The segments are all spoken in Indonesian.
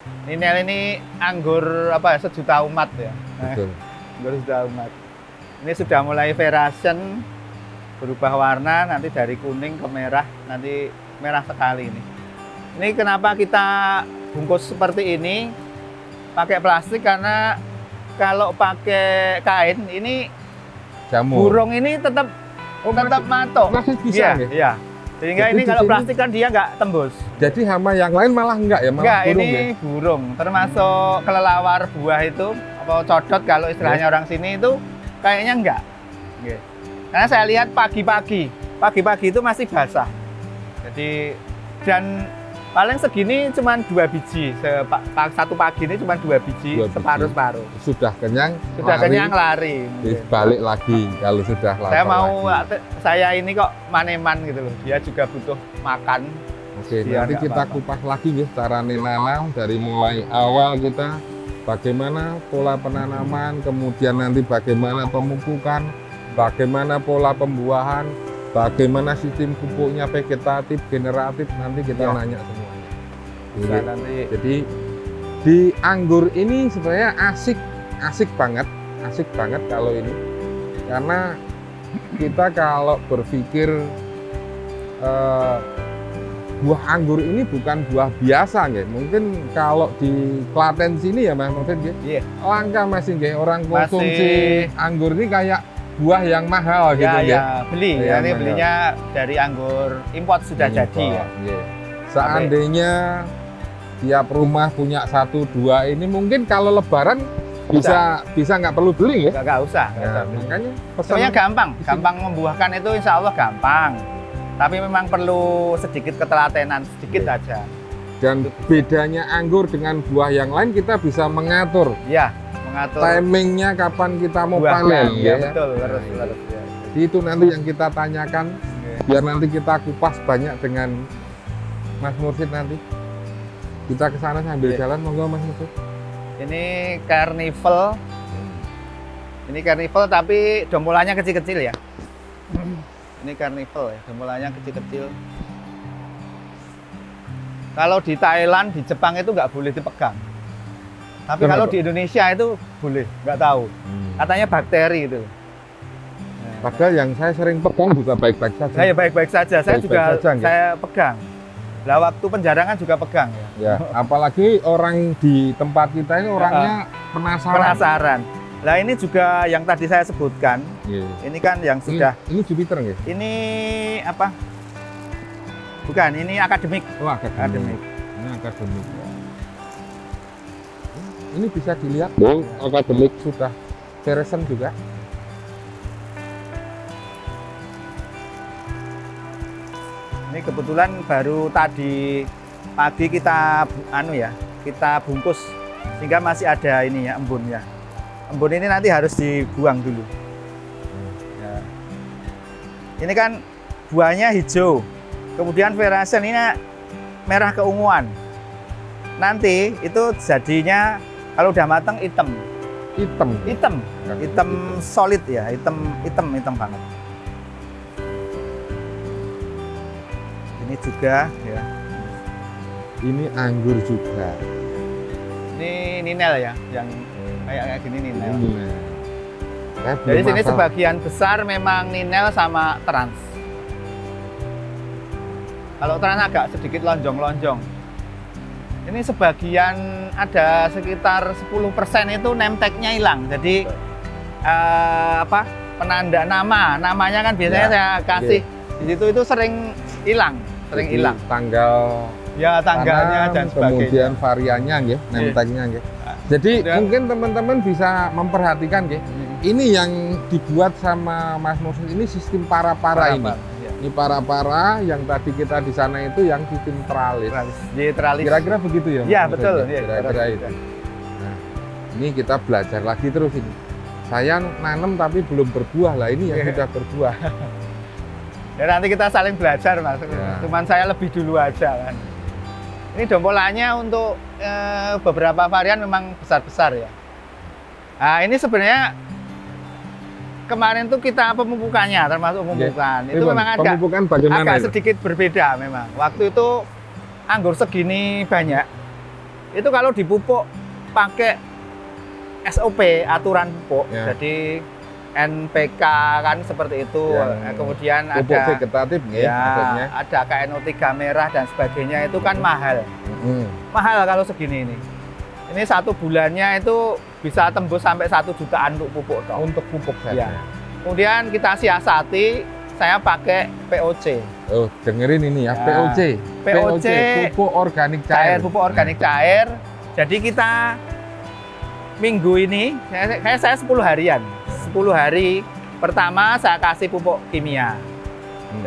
Ninel ini anggur apa ya, sejuta umat ya. Betul. Anggur sejuta umat. Ini sudah mulai variation, berubah warna, nanti dari kuning ke merah, nanti merah sekali ini. Ini kenapa kita bungkus seperti ini, pakai plastik, karena kalau pakai kain ini Jamur. burung ini tetap matok. Masih bisa Iya, ya? iya. Sehingga Jadi ini di kalau sini- plastik kan dia nggak tembus. Jadi hama yang lain malah enggak ya? Malah Enggak, burung ini ya? burung. Termasuk kelelawar buah itu, apa codot kalau istilahnya orang sini itu kayaknya enggak. Oke. Karena saya lihat pagi-pagi itu masih basah. Jadi dan paling segini cuma 2 biji. Satu pagi ini cuma 2 biji, 2 biji. separuh-separuh. Sudah kenyang, Sudah kenyang lari. mungkin. balik lagi kalau sudah lapar Saya mau lagi. saya ini kok maneman gitu loh. Dia juga butuh makan. Oke, biar nanti nggak kita apa-apa. kupas lagi ya cara nilalang dari mulai awal kita bagaimana pola penanaman, kemudian nanti bagaimana pemupukan, bagaimana pola pembuahan, bagaimana sistem pupuknya vegetatif, generatif, nanti kita Ya. nanya semuanya. Bisa Oke. nanti Jadi di anggur ini sebenarnya asik banget kalau ini, karena kita kalau berpikir buah anggur ini bukan buah biasa nggih. Mungkin kalau di Klaten sini ya Mas Mufid nggih, Iya. langka masih nggih orang Masih- konsumsi anggur ini kayak buah yang mahal gitu ya, nggih. ya, beli. Iya, Ya, ini benar. belinya dari anggur import sudah jadi ya. Nggih. Seandainya tiap rumah punya 1-2 ini, mungkin kalau lebaran bisa nggak perlu beli ya. Nggak usah. nggak usah Nah, beli. makanya Sebenarnya pesan gampang membuahkan itu insya Allah gampang. Tapi memang perlu sedikit ketelatenan, sedikit Iya. aja. dan bedanya anggur dengan buah yang lain, kita bisa mengatur Ya, mengatur timingnya kapan kita mau buahnya. panen Ya, ya. betul, Nah, harus, itu. harus, ya. Jadi itu nanti yang kita tanyakan, biar nanti kita kupas banyak dengan Mas Mursid nanti. Kita ke sana sambil Iya. jalan, monggo Mas Mursid. Ini carnival. Ini carnival tapi dombolannya kecil-kecil ya. Ini carnival ya, dombolannya kecil-kecil. Kalau di Thailand, di Jepang itu nggak boleh dipegang. Tapi Kenapa? kalau di Indonesia itu boleh, nggak tahu. Katanya bakteri itu. Nah, Padahal yang saya sering pegang juga baik-baik saja. saya baik-baik saja, saya Baik-baik juga saja, nggak? saya pegang. Lah waktu penjarangan juga pegang ya. Ya, apalagi orang di tempat kita ini orangnya penasaran. Penasaran. Lah ini juga yang tadi saya sebutkan, Iya. ini kan yang sudah Ini Jupiter nggih? ini apa? Bukan, ini akademik. Oh, akademik. Ini akademik. Ini bisa dilihat dong, akademik sudah seresen juga. Ini kebetulan baru tadi pagi kita kita bungkus sehingga masih ada ini ya embunnya. Embun ini nanti harus dibuang dulu. Ya. Ini kan buahnya hijau. Kemudian variation ini merah keunguan. Nanti itu jadinya kalau udah matang hitam. Hitam solid ya, hitam banget. Ini juga ya. Ini anggur juga. Ini ninel ya, yang kayak gini ninel. Saya Jadi belum sini hafal. sebagian besar memang ninel sama trans. Kalau trans agak sedikit lonjong-lonjong. Ini sebagian ada sekitar 10% itu name tag-nya hilang. Jadi penanda namanya kan biasanya Ya, saya kasih di situ itu sering hilang. Jadi tanggal Ya tanggalnya tanam, dan kemudian sebagainya. variannya nggih, name Iya. tag-nya nggih. Jadi Kemudian- mungkin teman-teman bisa memperhatikan nggih. Ini yang dibuat sama Mas Mursid ini sistem para-para ini. Ya. Ini para-para yang tadi kita di sana itu yang sistem teralis. Teralis. Kira-kira begitu ya? Ya Mas betul. Mursid? Ya, Kira-kira teralis. itu. Nah, ini kita belajar lagi terus ini. Saya nanam tapi belum berbuah lah, ini yang Iya. sudah berbuah. Ya nanti kita saling belajar mas. Ya. Cuman saya lebih dulu aja kan. Ini dombolannya untuk beberapa varian memang besar-besar ya. Nah ini sebenarnya kemarin tuh kita pemupukannya termasuk pemupukan. Itu Iwan, memang pemupukan bagaimana agak itu? sedikit berbeda memang. Waktu itu anggur segini banyak. Itu kalau dipupuk pakai SOP, aturan pupuk. Ya. Jadi NPK kan seperti itu. Kemudian pupuk ada vegetatif nggih, maksudnya. ada KNO3 merah dan sebagainya, itu kan mahal. Mahal kalau segini ini. Ini 1 bulannya itu bisa tembus sampai 1 jutaan untuk pupuk toh. Untuk pupuk saja. Ya. Kemudian kita siasati, saya pakai POC. Oh, dengerin ini ya, POC. POC, pupuk organik cair. Pupuk organik cair. Jadi kita minggu ini, saya 10 harian. 10 hari pertama saya kasih pupuk kimia.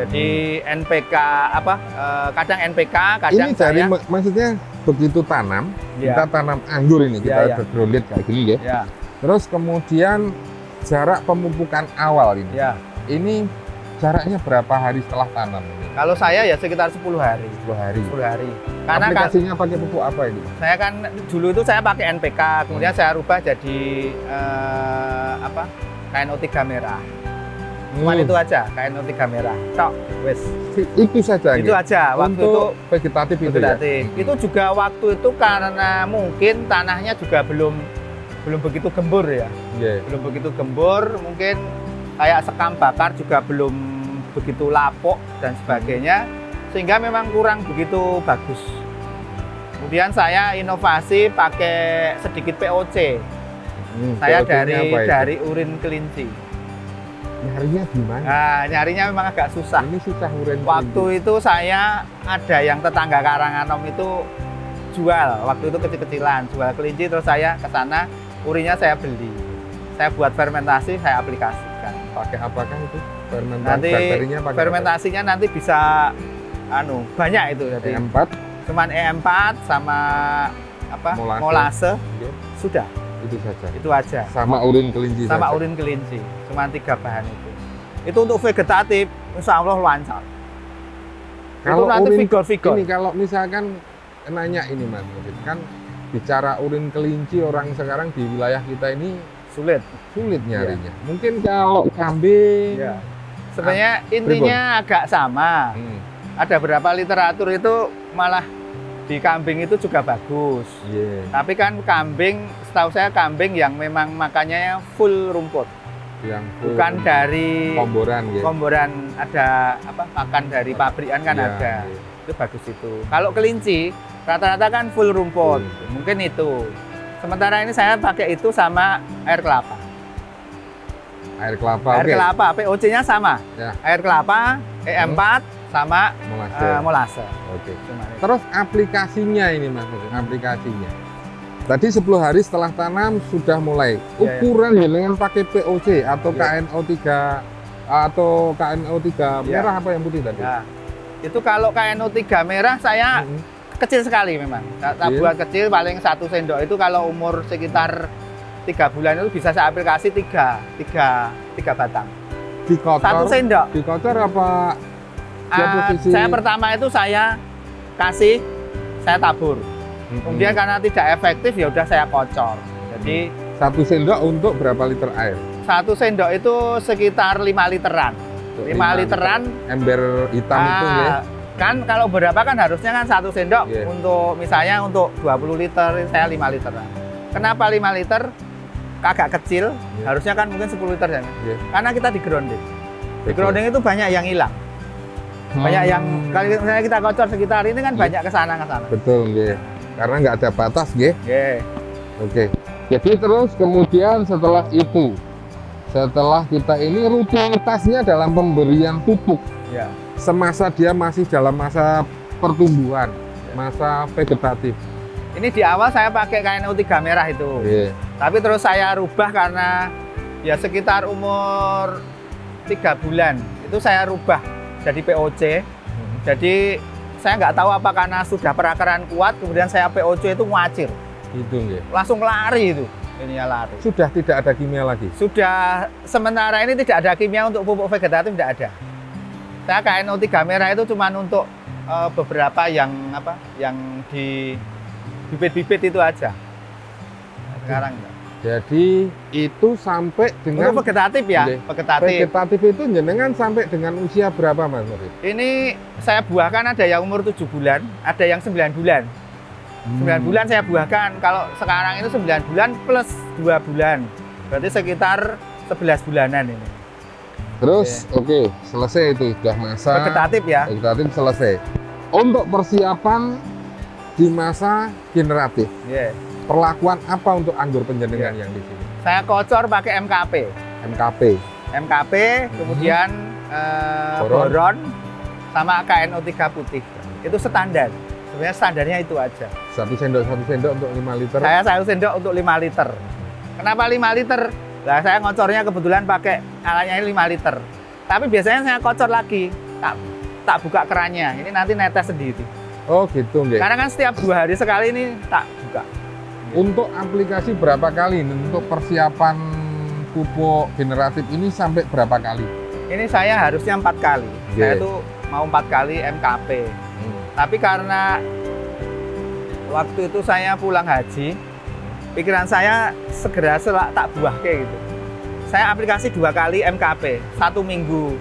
Jadi NPK kadang NPK, kadang ini dari maksudnya begitu tanam, kita tanam anggur ini, kita grounded kayak gini ya. Terus kemudian jarak pemupukan awal ini. Ini jaraknya berapa hari setelah tanam ini? Kalau saya ya sekitar 10 hari. 10 hari. 10 hari. Karena aplikasinya pakai pupuk apa ini? Saya kan dulu itu saya pakai NPK, kemudian saya rubah jadi KNO3 merah. Cuman itu aja, KNO3 merah. Tok, wes. Itu saja. Itu aja. Waktu untuk itu vegetatif itu vegetatif. Ya. Itu juga waktu itu karena mungkin tanahnya juga belum begitu gembur ya. Belum begitu gembur, mungkin kayak sekam bakar juga belum begitu lapuk dan sebagainya, sehingga memang kurang begitu bagus. Kemudian saya inovasi pakai sedikit POC. Saya dari urin kelinci. Nyarinya gimana? Nah, nyarinya memang agak susah. Ini susah urin. Waktu itu saya ada yang tetangga Karanganom itu jual, waktu itu kecil-kecilan, jual kelinci, terus saya ke sana, urinnya saya beli. Saya buat fermentasi, saya aplikasikan. Pakai apakah itu? Nanti fermentasinya nanti bisa banyak itu jadi. E4. Cuman E4 sama molase. Sudah. Itu saja. Itu aja. Sama urin kelinci. Sama saja. Urin kelinci. Cuma 3 bahan itu. Itu untuk vegetatif, insya Allah lancar. Kalau itu nanti urin vigor. Ini kalau misalkan nanya ini Mas, kan bicara urin kelinci orang sekarang di wilayah kita ini sulit nyarinya. Mungkin kalau kambing. Sebenarnya intinya agak sama. Ada beberapa literatur itu malah di kambing itu juga bagus. Tapi kan kambing, setahu saya kambing yang memang makannya full rumput. Bukan dari komboran ada makan dari pabrikan kan ada. Itu bagus itu. Kalau kelinci rata-rata kan full rumput. Mungkin itu. Sementara ini saya pakai itu sama air kelapa. Air kelapa. Air kelapa, POC-nya sama. Air kelapa, E4 sama molase. Terus aplikasinya ini Mas, aplikasinya. Tadi 10 hari setelah tanam sudah mulai. Ukuran dengan pakai POC atau KNO3 atau KNO3 merah apa yang putih tadi? Itu kalau KNO3 merah saya kecil sekali memang. Tak buat kecil, paling 1 sendok itu kalau umur sekitar 3 bulan itu bisa saya aplikasi 3 batang. Dikocor? 1 sendok. Dikocor apa? Saya pertama itu saya tabur. Kemudian karena tidak efektif ya udah saya kocor. Jadi 1 sendok untuk berapa liter air? 1 sendok itu sekitar 5 literan. 5 literan. Ember hitam itu ya. Kan kalau berapa kan harusnya kan 1 sendok untuk misalnya untuk 20 liter saya 5 literan. Kenapa 5 liter? Agak kecil, harusnya kan mungkin 10 liter ya. Karena kita di grounding. Di grounding itu banyak yang hilang. Banyak yang kalau misalnya kita kocor sekitar ini kan banyak kesana. Betul, karena nggak ada batas, Oke. Jadi terus kemudian setelah itu, setelah kita ini rutinitasnya dalam pemberian pupuk, semasa dia masih dalam masa pertumbuhan, masa vegetatif. Ini di awal saya pakai KNO3 merah itu, tapi terus saya rubah karena ya sekitar umur 3 bulan itu saya rubah jadi POC. Jadi saya nggak tahu apa karena sudah perakaran kuat, kemudian saya POC itu ngacir. Langsung lari itu, ininya lari. Sudah tidak ada kimia lagi? Sudah, sementara ini tidak ada kimia untuk pupuk vegetatif, tidak ada. Saya KNO3 merah itu cuma untuk beberapa yang di bibit-bibit itu aja. Sekarang enggak. Jadi itu sampai dengan untuk vegetatif ya, vegetatif itu jenengan sampai dengan usia berapa Mas? Ini saya buahkan ada yang umur 7 bulan, ada yang 9 bulan. 9 bulan saya buahkan. Kalau sekarang itu 9 bulan plus 2 bulan. Berarti sekitar 11 bulanan ini. Terus oke, selesai itu sudah masa Vegetatif ya. vegetatif selesai. Untuk persiapan di masa generatif, Iya. perlakuan apa untuk anggur penjenengan yang di sini? Saya kocor pakai MKP. MKP. MKP, kemudian Boron. boron, sama KNO3 putih. Itu standar. Sebenarnya standarnya itu aja. 1 sendok untuk 5 liter. Saya 1 sendok untuk 5 liter. Kenapa 5 liter? Lah saya ngocornya kebetulan pakai alatnya ini 5 liter. Tapi biasanya saya kocor lagi, tak buka kerannya. Ini nanti netes sendiri. Oh gitu nggih. Karena kan setiap 2 hari sekali ini tak buka. Untuk aplikasi berapa kali? Untuk persiapan pupuk generatif ini sampai berapa kali? Ini saya harusnya 4 kali. Saya tuh mau 4 kali MKP. Tapi karena waktu itu saya pulang haji, pikiran saya segera tak buah kayak gitu. Saya aplikasi 2 kali MKP, 1 minggu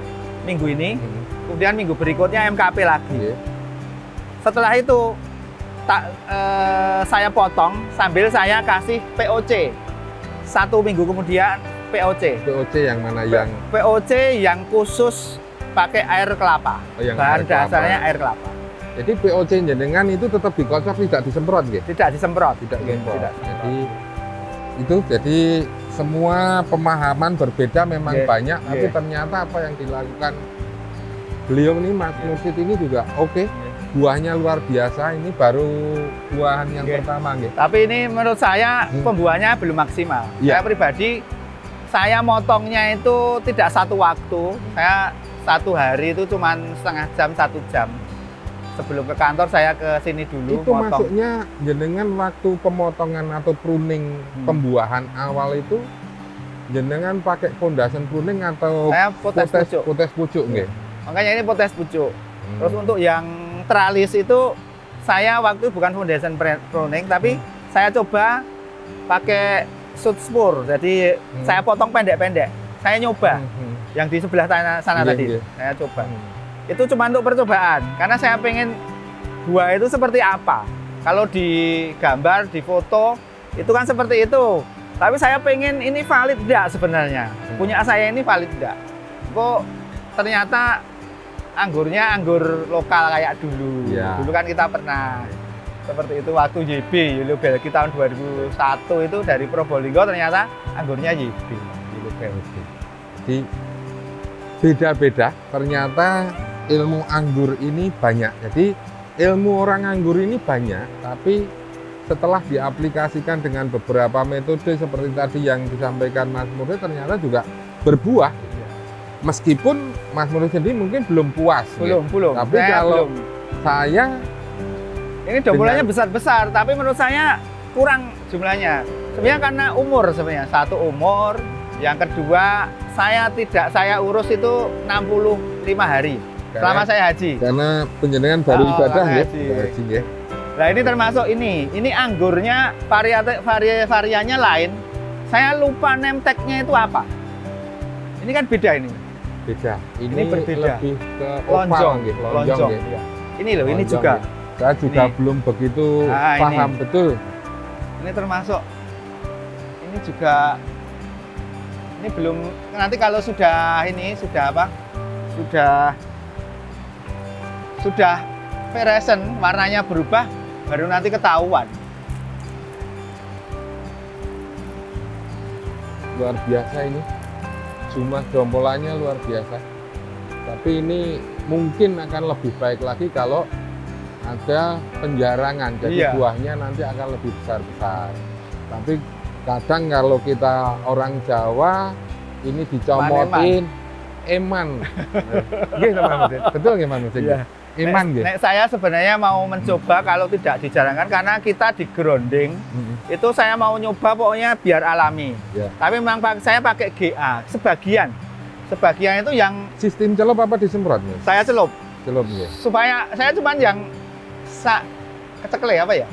ini, kemudian minggu berikutnya MKP lagi. Setelah itu saya potong sambil saya kasih POC. 1 minggu kemudian POC. POC yang mana yang POC yang khusus pakai air kelapa. Oh, yang Bahan air kelapa. dasarnya air kelapa. Jadi POC jenengan itu tetap dikocok, tidak disemprot gitu? Tidak disemprot. Tidak Nggih, disemprot. tidak disemprot. Jadi semua pemahaman berbeda memang Nggih, banyak, tapi nggih. ternyata apa yang dilakukan beliau ini Mas Mursid ini juga oke. Buahnya luar biasa, ini baru buahan yang Nggih. pertama gitu. Tapi ini menurut saya pembuahannya belum maksimal. Iya. Saya pribadi, saya motongnya itu tidak satu waktu. Saya 1 hari itu cuma setengah jam, 1 jam. Sebelum ke kantor saya ke sini dulu Itu motong. masuknya jenengan waktu pemotongan atau pruning pembuahan awal itu jenengan pakai foundation pruning atau Saya potes pucuk. potes pucuk nggih? Makanya ini potes pucuk. Terus untuk yang teralis itu saya waktu bukan foundation pruning, tapi saya coba pakai shoot spur. Jadi saya potong pendek-pendek. Saya nyoba yang di sebelah sana Iya, tadi. iya. Saya coba. Itu cuma untuk percobaan, karena saya pengen buah itu seperti apa. Kalau di gambar, di foto, itu kan seperti itu. Tapi saya pengen ini valid enggak sebenarnya. Punya saya ini valid enggak. Kok ternyata anggurnya anggur lokal kayak dulu. Ya. Dulu kan kita pernah seperti itu waktu YB, Yellow Belgi tahun 2001 itu dari Probolinggo ternyata anggurnya YB. Yellow Belgi. Jadi beda-beda, ternyata ilmu anggur ini banyak. Jadi ilmu orang anggur ini banyak, tapi setelah diaplikasikan dengan beberapa metode seperti tadi yang disampaikan Mas Mursid ternyata juga berbuah. Meskipun Mas Mursid sendiri mungkin belum puas. Belum. Tapi Saya kalau belum. saya Ini dombolannya besar-besar, tapi menurut saya kurang jumlahnya. Sebenarnya karena umur sebenarnya. 1 umur, yang kedua saya urus itu 65 hari selama saya haji. karena penjenengan baru Oh, ibadah karena ya. haji. Haji, ya. Nah ini termasuk ini anggurnya variannya lain. Saya lupa name tag-nya itu apa. Ini kan beda ini. Beda. Ini berbeda. Lebih ke Lonjong, oval, nggih, lonjong. nggih. Iya. Ini loh, ini Lonjong, juga. nggih. Saya juga Ini. belum begitu Nah, ini. paham betul. Ini termasuk. Ini juga. Ini belum. Nanti kalau sudah ini sudah apa? Sudah fluorescent, warnanya berubah, baru nanti ketahuan. Luar biasa ini. Jumlah dombolannya luar biasa. Tapi ini mungkin akan lebih baik lagi kalau ada penjarangan. Jadi Iya. buahnya nanti akan lebih besar-besar. Tapi kadang kalau kita orang Jawa ini dicomotin eman. Nggih, Mas Mursid. Betul nggih, Mas Mursid? Iya. Eman nggih. Nek saya sebenarnya mau mencoba kalau tidak dijarangkan karena kita di grounding itu saya mau nyoba pokoknya biar alami. Ya. Tapi memang saya pakai GA sebagian itu yang Sistem celup apa disemprot nih? saya celup Celup nggih. supaya saya cuman yang kecekle apa ya?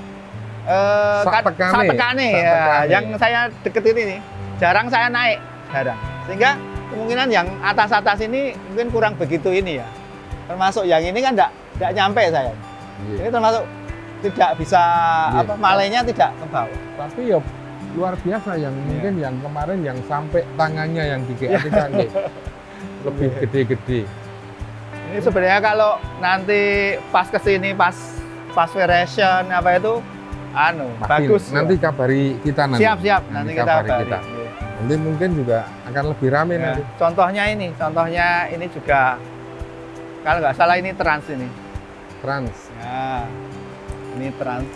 Sak tekane. Sak tekane ya. Yang saya deketin ini jarang saya naik, jarang. Sehingga kemungkinan yang atas-atas ini mungkin kurang begitu ini ya. Termasuk yang ini kan enggak nyampe saya. Iya. Ini termasuk tidak bisa Iya. malainya tidak ke bawah. Tapi ya luar biasa yang mungkin yang kemarin yang sampai tangannya yang di GA kita nggih, lebih Iya. gede-gede. Ini sebenarnya kalau nanti pas kesini pas variation apa itu Pasti bagus. nanti kabari kita nanti. Siap nanti kita kabari kabari. kita. Iya. Nanti mungkin juga akan lebih rame Ya, nanti. contohnya ini juga kalau nggak salah ini trans ini. Trans. Ya, ini trans.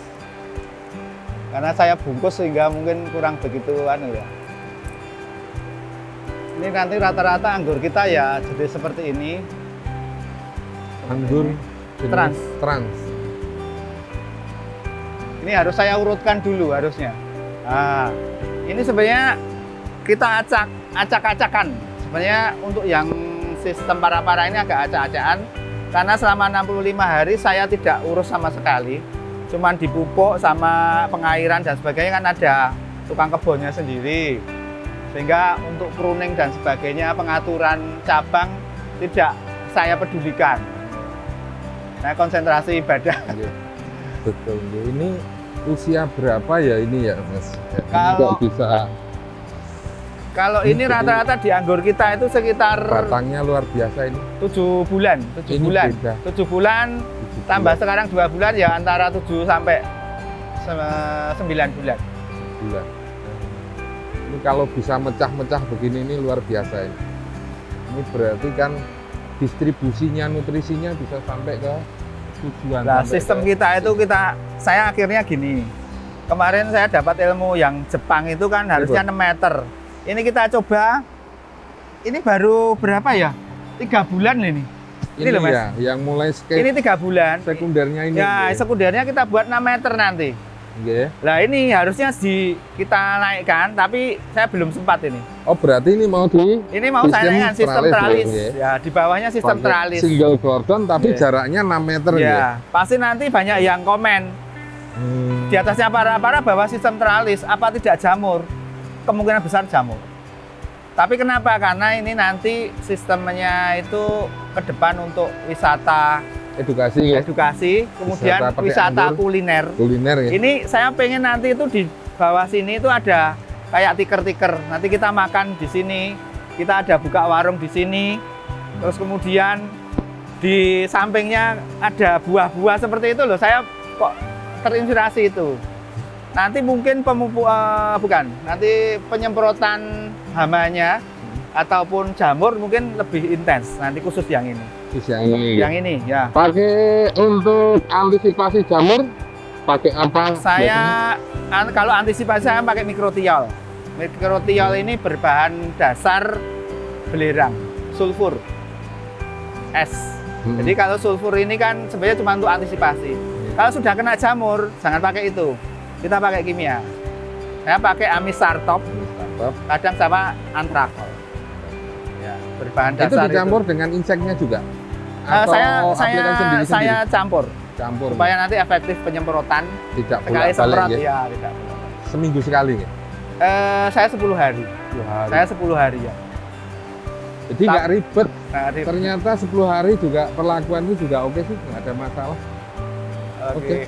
Karena saya bungkus sehingga mungkin kurang begitu ya. Ini nanti rata-rata anggur kita ya jadi seperti ini. Anggur jenis Trans. Trans. Ini harus saya urutkan dulu harusnya. Nah, ini sebenarnya kita acak-acakan. Sebenarnya untuk yang sistem para-para ini agak acak-acakan. Karena selama 65 hari saya tidak urus sama sekali. Cuman dipupuk sama pengairan dan sebagainya kan ada tukang kebunnya sendiri. Sehingga untuk pruning dan sebagainya, pengaturan cabang tidak saya pedulikan. Saya konsentrasi ibadah. Nggih. Betul. Nggih. Ini usia berapa ya ini ya Mas? Jadi Kalau- kok bisa Kalau ini Jadi- rata-rata di anggur kita itu sekitar batangnya luar biasa ini. 7 bulan. 7 Ini bulan. beda. 7 bulan 7 tambah sekarang 2 bulan ya antara 7 sampai 9 bulan. bulan. Ini kalau bisa mecah-mecah begini ini luar biasa ini. Ini berarti kan distribusinya, nutrisinya bisa sampai ke tujuan. Nah, sampai sistem ke- kita itu saya akhirnya gini. Kemarin saya dapat ilmu yang Jepang itu kan harusnya 6 meter. Ini kita coba, ini baru berapa ya? 3 bulan ini. Ini loh, Mas. ya, yang mulai Ini 3 bulan. sekundernya ini. Ya, nggih. sekundernya kita buat 6 meter nanti. Nggih. Lah ini harusnya kita naikkan, tapi saya belum sempat ini. Oh, berarti ini mau di Ini mau saya Sistem naikkan sistem tralis, tralis. ya. Ya, di bawahnya sistem pakai tralis. single gordon tapi Iya. jaraknya 6 meter nggih. Ya, pasti nanti banyak yang komen di atasnya para bahwa sistem tralis apa tidak jamur? Kemungkinan besar jamur. Tapi kenapa? Karena ini nanti sistemnya itu ke depan untuk wisata Edukasi ya. edukasi, kemudian Wisata pakai wisata anggur. kuliner. Kuliner ya. Ini saya pengen nanti itu di bawah sini itu ada kayak tiker-tiker. Nanti kita makan di sini, kita ada buka warung di sini. Terus kemudian di sampingnya ada buah-buah seperti itu loh. Saya kok terinspirasi itu. Nanti mungkin nanti penyemprotan hamanya ataupun jamur mungkin lebih intens. Nanti khusus yang ini. Terus yang ini. Yang ini ya. Pakai untuk antisipasi jamur pakai apa? Saya kalau antisipasi saya pakai mikrotiol. Mikrotiol ini berbahan dasar belerang, sulfur, es. Hmm. Jadi kalau sulfur ini kan sebenarnya cuma untuk antisipasi. Kalau sudah kena jamur, jangan pakai itu. Kita pakai kimia. Saya pakai amisartop, kadang sama antrakol. Ya, berbahan itu dasar dicampur dengan inseknya juga. Saya aplikasi sendiri-sendiri? saya campur campur supaya nanti efektif penyemprotan. tidak Sekali bolak-balik semprot ya. ya, tidak bolak-balik. Seminggu sekali ya. Saya 10 hari. Saya 10 hari ya. Jadi nggak ribet. Nah, Ternyata 10 hari juga perlakuan itu juga oke sih, nggak ada masalah. Oke.